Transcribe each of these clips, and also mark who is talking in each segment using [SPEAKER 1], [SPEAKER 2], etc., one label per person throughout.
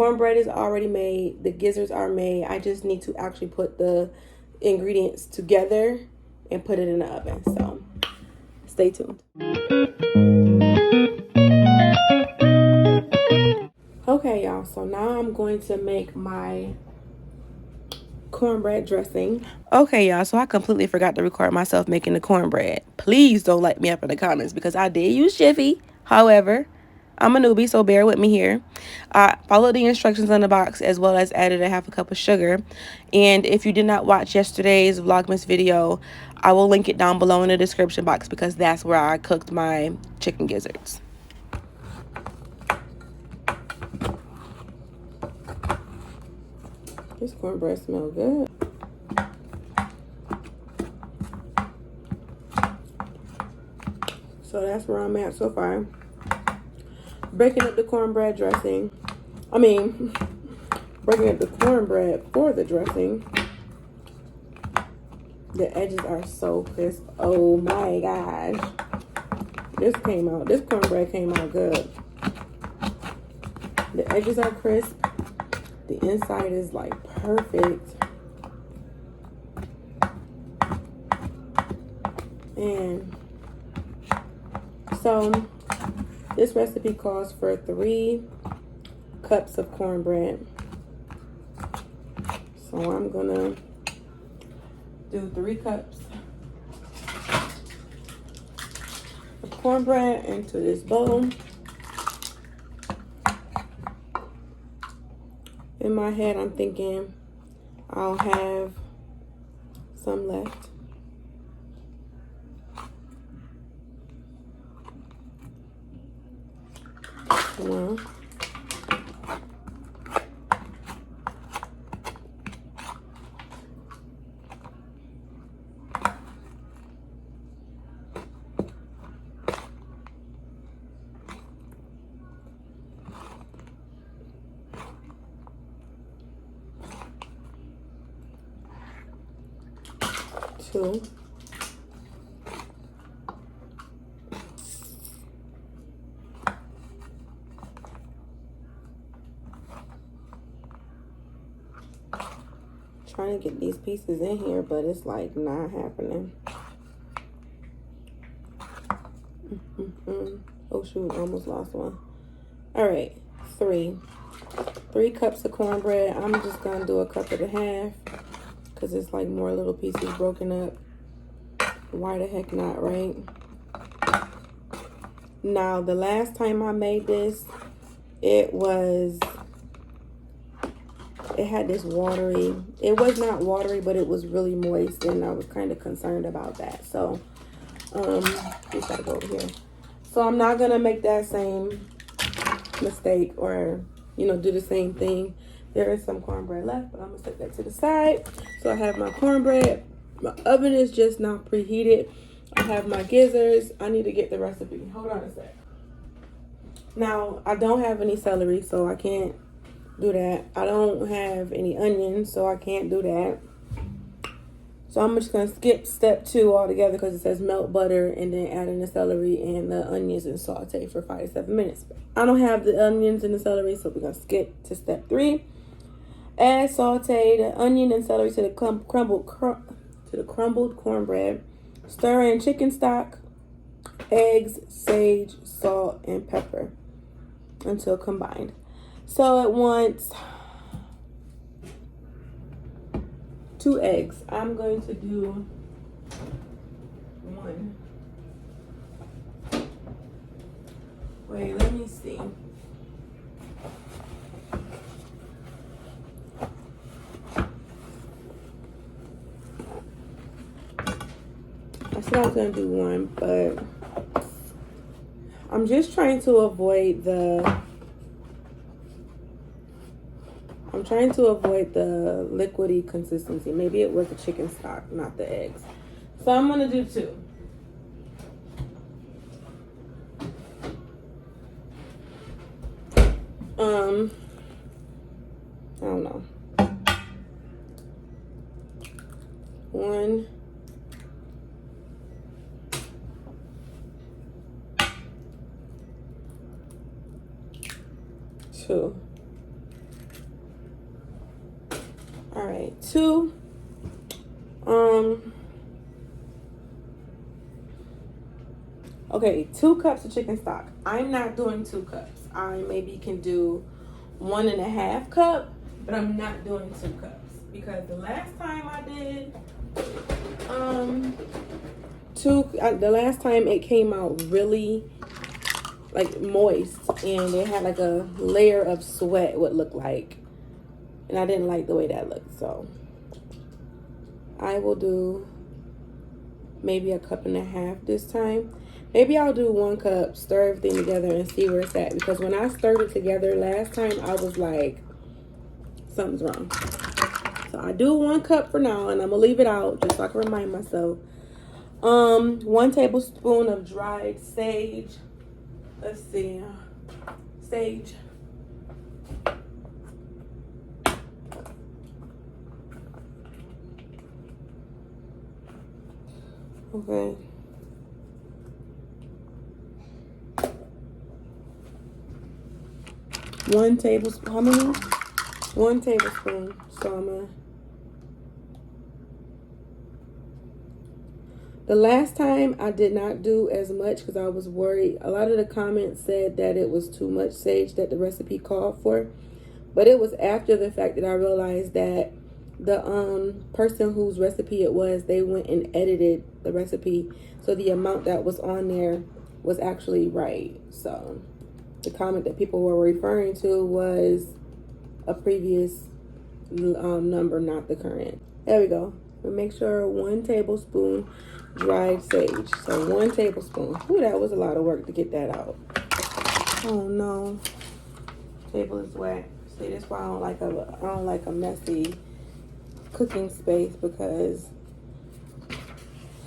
[SPEAKER 1] cornbread is already made. The gizzards are made. I just need to actually put the ingredients together and put it in the oven. So stay tuned. Okay, y'all. So now I'm going to make my cornbread dressing. Okay, y'all. So I completely forgot to record myself making the cornbread. Please don't light me up in the comments because I did use Jiffy. However, I'm a newbie, so bear with me here. I followed the instructions on the box as well as added a half a cup of sugar. And if you did not watch yesterday's Vlogmas video, I will link it down below in the description box because that's where I cooked my chicken gizzards. This cornbread smells good. So that's where I'm at so far. Breaking up the cornbread dressing. Breaking up the cornbread for the dressing. The edges are so crisp. Oh my gosh. This cornbread came out good. The edges are crisp. The inside is like perfect. And so this recipe calls for 3 cups of cornbread. So I'm gonna do 3 cups of cornbread into this bowl. In my head, I'm thinking I'll have some left. One. 2. Trying to get these pieces in here, but it's like not happening. Oh shoot, almost lost one. All right, 3 cups of cornbread. I'm just gonna do a cup and a half because it's like more little pieces broken up. Why the heck not, right? Now, the last time I made this, it had this watery, it was not watery, but it was really moist, and I was kind of concerned about that. So, just gotta go over here. So I'm not gonna make that same mistake or, do the same thing. There is some cornbread left, but I'm gonna set that to the side. So I have my cornbread. My oven is just now preheated. I have my gizzards. I need to get the recipe. Hold on a sec. Now, I don't have any celery, so I can't do that. I don't have any onions, so I can't do that. So I'm just going to skip step 2 altogether because it says melt butter and then add in the celery and the onions and saute for 5 to 7 minutes. I don't have the onions and the celery, so we're going to skip to step 3. Add saute the onion and celery to the crumbled cornbread. Stir in chicken stock, eggs, sage, salt, and pepper until combined. So it wants 2 eggs. I'm going to do 1. Wait, let me see. I said I was going to do 1, but I'm just trying to avoid the liquidy consistency. Maybe it was the chicken stock, not the eggs. So I'm going to do 2. I don't know. 1. 2. All right, okay, 2 cups of chicken stock. I'm not doing 2 cups. I maybe can do 1.5 cup, but I'm not doing 2 cups because the last time I did the last time it came out really like moist, and it had like a layer of sweat, would look like, and I didn't like the way that looked. So I will do maybe 1.5 cups this time. Maybe I'll do 1 cup, stir everything together, and see where it's at. Because when I stirred it together last time, I was like, something's wrong. So I do 1 cup for now, and I'm gonna leave it out just so I can remind myself. 1 tablespoon of dried sage. Let's see, sage. Okay. 1 tablespoon. How many? 1 tablespoon. So I'm gonna. The last time I did not do as much because I was worried. A lot of the comments said that it was too much sage that the recipe called for. But it was after the fact that I realized that the person whose recipe it was, they went and edited the recipe. So the amount that was on there was actually right. So the comment that people were referring to was a previous number, not the current. There we go. But make sure 1 tablespoon dried sage. So 1 tablespoon. Ooh, that was a lot of work to get that out. Oh no, table is wet. See, that's why I don't like a messy cooking space, because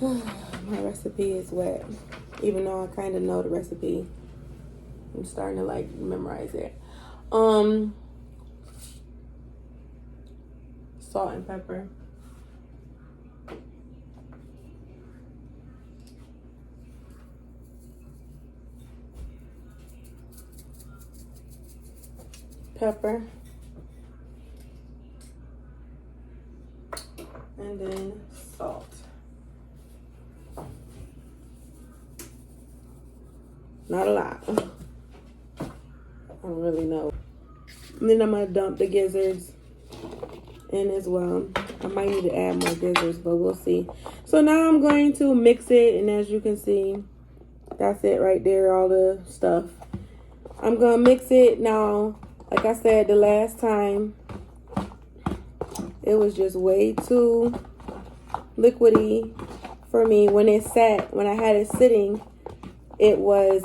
[SPEAKER 1] my recipe is wet. Even though I kind of know the recipe, I'm starting to like memorize it. Salt and pepper. Pepper. And then salt. Not a lot. I don't really know. And then I'm gonna dump the gizzards in as well. I might need to add more gizzards, but we'll see. So now I'm going to mix it, and as you can see, that's it right there, all the stuff. I'm gonna mix it now. Like I said the last time, it was just way too liquidy for me. When it sat, when I had it sitting, it was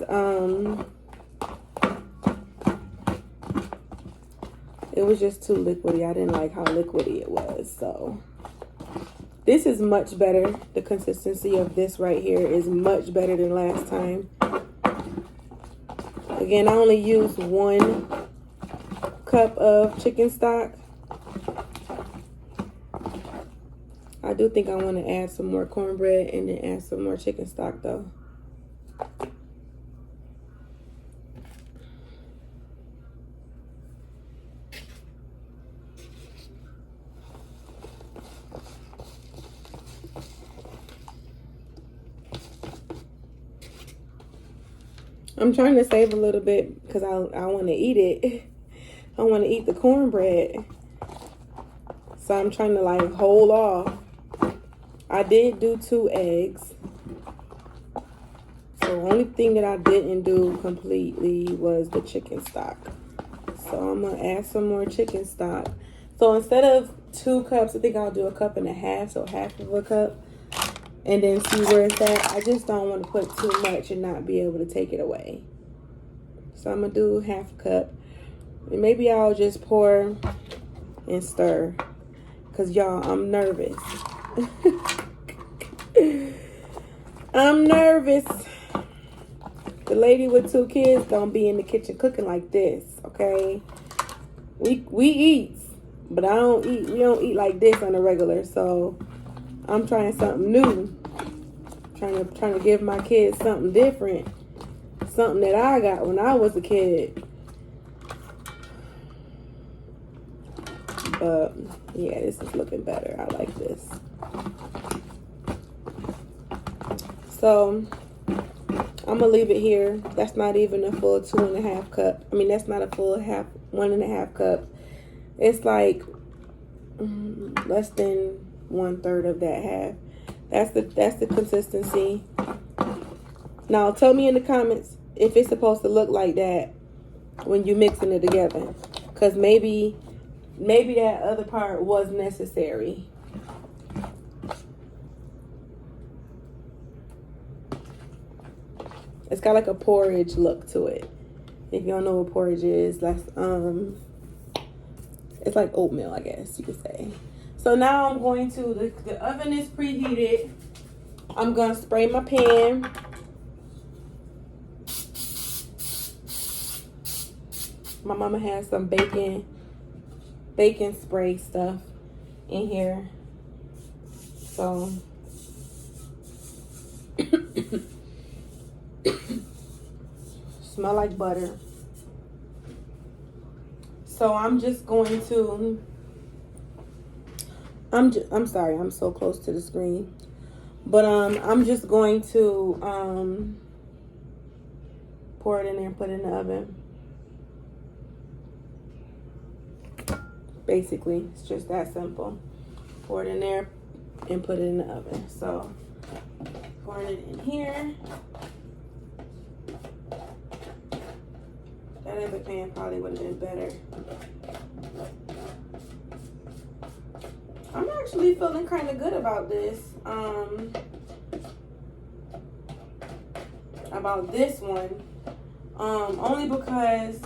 [SPEAKER 1] just too liquidy. I didn't like how liquidy it was. So this is much better. The consistency of this right here is much better than last time. Again, I only used 1 cup of chicken stock. I do think I want to add some more cornbread and then add some more chicken stock though. I'm trying to save a little bit because I want to eat it. I want to eat the cornbread. So I'm trying to like hold off. I did do 2 eggs. So the only thing that I didn't do completely was the chicken stock. So I'm going to add some more chicken stock. So instead of 2 cups, I think I'll do 1.5 cups. So half of a cup. And then see where it's at. I just don't want to put too much and not be able to take it away. So I'm going to do 1/2 cup. And maybe I'll just pour and stir. Because y'all, I'm nervous. I'm nervous. The lady with 2 kids don't be in the kitchen cooking like this, okay? We eat, but I don't eat. We don't eat like this on a regular. So I'm trying something new. Trying to give my kids something different. Something that I got when I was a kid. But yeah, this is looking better. I like this. So I'm gonna leave it here. That's not even a full 2.5 cup. I mean, that's not a full 1.5 cup. It's like less than 1/3 of that half. That's the consistency. Now tell me in the comments if it's supposed to look like that when you mixing it together, because maybe that other part was necessary. It's got like a porridge look to it. If you don't know what porridge is, that's it's like oatmeal, I guess you could say. So now I'm going to, the oven is preheated. I'm gonna spray my pan. My mama has some bacon spray stuff in here. So smell like butter. So I'm just going to, I'm sorry, I'm so close to the screen. But I'm just going to pour it in there and put it in the oven. Basically, it's just that simple. Pour it in there and put it in the oven. So pouring it in here. That other pan probably would have been better. I'm actually feeling kind of good about this. About this one. Only because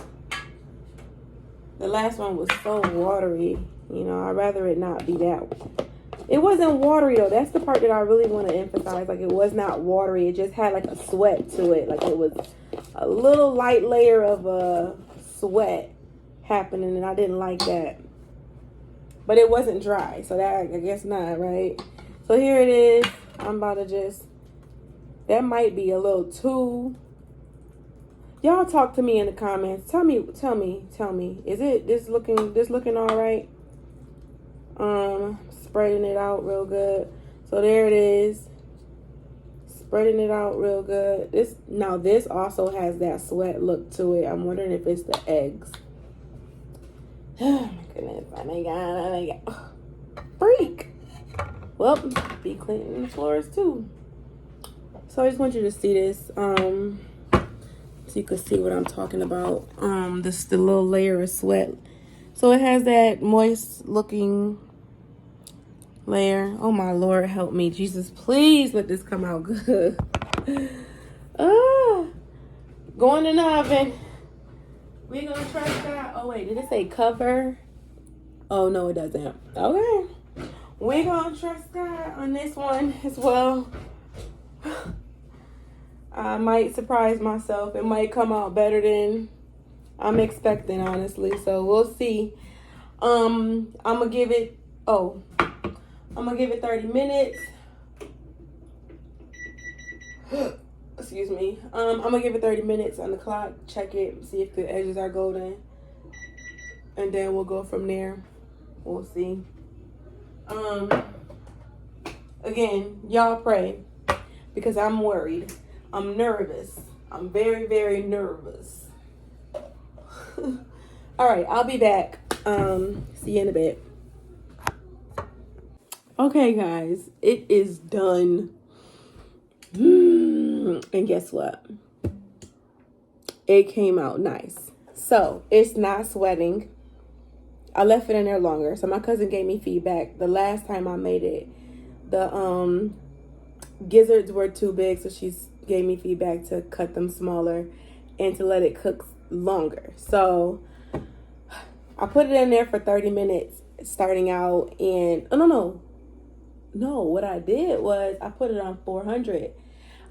[SPEAKER 1] the last one was so watery. You know, I'd rather it not be that. It wasn't watery though. That's the part that I really want to emphasize. Like, it was not watery. It just had like a sweat to it. Like, it was a little light layer of sweat happening, and I didn't like that. But it wasn't dry, so that, I guess not, right? So here it is. I'm about to just, that might be a little too. Y'all talk to me in the comments. Tell me. Is it this looking all right? Spreading it out real good. So there it is. Spreading it out real good. This also has that sweat look to it. I'm wondering if it's the eggs. Oh my goodness. Oh my god. Freak. Well, be cleaning the floors too. So I just want you to see this. So you can see what I'm talking about. This the little layer of sweat. So it has that moist looking layer. Oh my Lord, help me, Jesus! Please let this come out good. Going in the oven. We're gonna trust God. Oh wait, did it say cover? Oh no, it doesn't. Okay, we're gonna trust God on this one as well. I might surprise myself. It might come out better than I'm expecting, honestly. So we'll see. I'm gonna give it 30 minutes. Excuse me. I'm gonna give it 30 minutes on the clock. Check it, see if the edges are golden, and then we'll go from there. We'll see. Again, y'all pray, because I'm worried. I'm nervous. I'm very, very nervous. All right, I'll be back. See you in a bit. Okay, guys, it is done. And guess what? It came out nice. So it's not sweating. I left it in there longer. So my cousin gave me feedback. The last time I made it, the gizzards were too big, so she gave me feedback to cut them smaller and to let it cook longer. So I put it in there for 30 minutes starting out, and no, what I did was I put it on 400.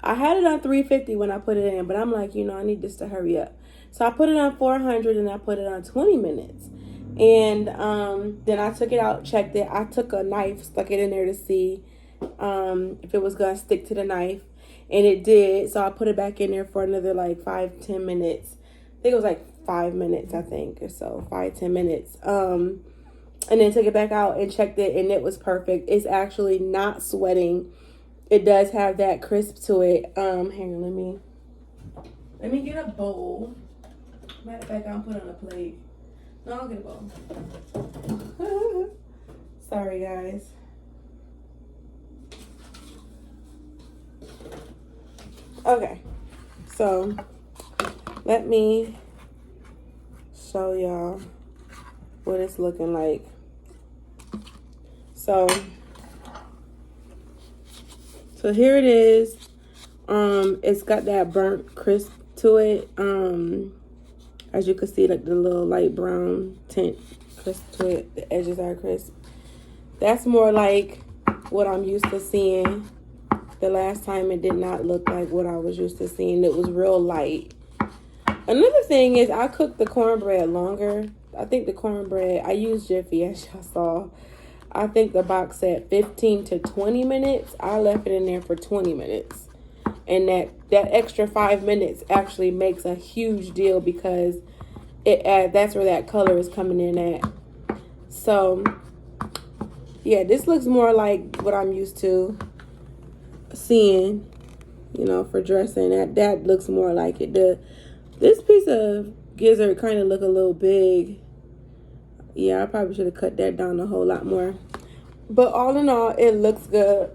[SPEAKER 1] I had it on 350 when I put it in, but I'm like, I need this to hurry up. So I put it on 400 and I put it on 20 minutes. And then I took it out, checked it. I took a knife, stuck it in there to see if it was going to stick to the knife. And it did. So I put it back in there for another like 5-10 minutes. I think it was like 5 minutes, I think, or so. 5-10 minutes. and then took it back out and checked it, and it was perfect. It's actually not sweating. It does have that crisp to it. Hang on, let me get a bowl. Matter of fact, I'll put it on a plate. No, I'll get a bowl. Sorry, guys. Okay, so let me show y'all what it's looking like. So here it is. It's got that burnt crisp to it. As you can see, like the little light brown tint crisp to it. The edges are crisp. That's more like what I'm used to seeing. The last time it did not look like what I was used to seeing. It was real light. Another thing is I cooked the cornbread longer. I think the cornbread, I used Jiffy, as y'all saw. I think the box said 15 to 20 minutes. I left it in there for 20 minutes. And that extra 5 minutes actually makes a huge deal because that's where that color is coming in at. So, yeah, this looks more like what I'm used to seeing, you know, for dressing. That looks more like it. This piece of gizzard kind of look a little big. Yeah, I probably should have cut that down a whole lot more. But all in all, it looks good.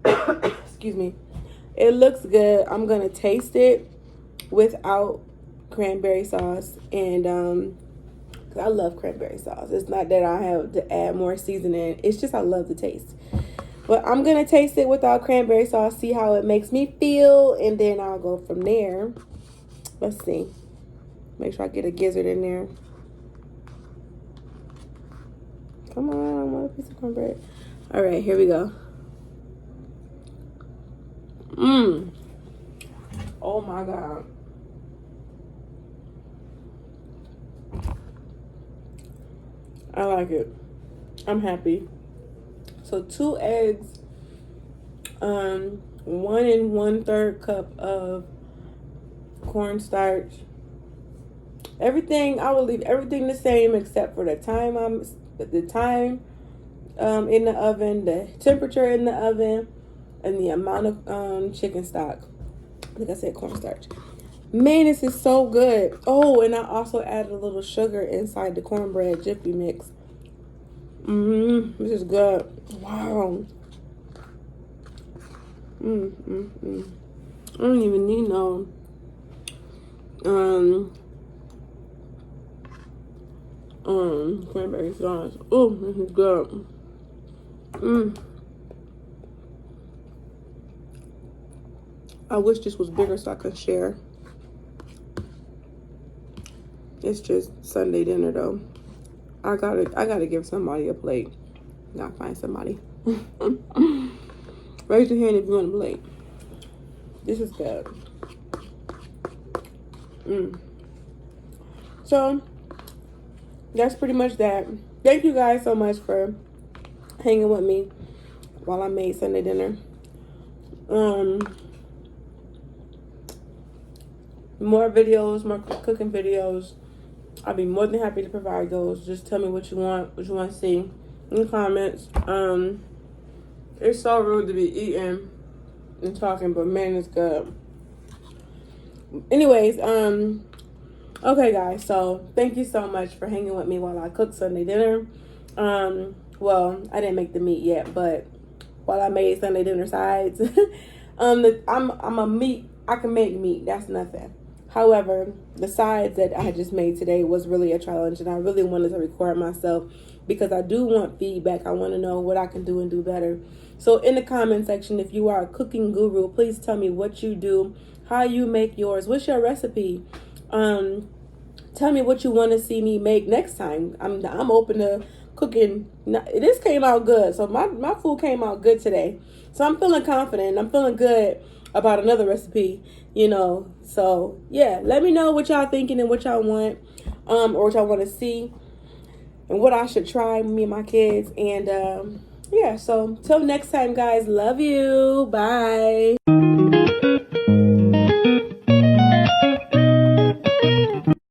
[SPEAKER 1] Excuse me. It looks good. I'm going to taste it without cranberry sauce. And 'cause I love cranberry sauce. It's not that I have to add more seasoning. It's just I love the taste. But I'm going to taste it without cranberry sauce, see how it makes me feel. And then I'll go from there. Let's see. Make sure I get a gizzard in there. Come on, I want a piece of cornbread. All right, here we go. Oh my God. I like it. I'm happy. So 2 eggs, 1 1/3 cup of cornstarch. Everything, I will leave everything the same except for the time in the oven, the temperature in the oven, and the amount of chicken stock. Like I said, cornstarch. Man, this is so good. Oh, and I also added a little sugar inside the cornbread Jiffy mix. This is good. Wow. I don't even need no cranberry sauce. Oh, this is good. I wish this was bigger so I could share. It's just Sunday dinner though. I gotta give somebody a plate. Gotta find somebody. Raise your hand if you want a plate. This is good. So that's pretty much that. Thank you guys so much for hanging with me while I made Sunday dinner. More videos, more cooking videos. I'll be more than happy to provide those. Just tell me what you want to see in the comments. It's so rude to be eating and talking, but man, it's good. Anyways, okay guys, so thank you so much for hanging with me while I cook Sunday dinner. Well, I didn't make the meat yet, but while I made Sunday dinner sides, I'm a meat, I can make meat, that's nothing. However, the sides that I just made today was really a challenge, and I really wanted to record myself because I do want feedback. I want to know what I can do and do better. So in the comment section, if you are a cooking guru, please tell me what you do, how you make yours, what's your recipe. Tell me what you want to see me make next time. I'm open to cooking. This came out good, so my food came out good today. So I'm feeling confident. I'm feeling good about another recipe, you know. So yeah, let me know what y'all thinking and what y'all want, or what y'all want to see, and what I should try, me and my kids. And yeah, so till next time guys, love you, bye.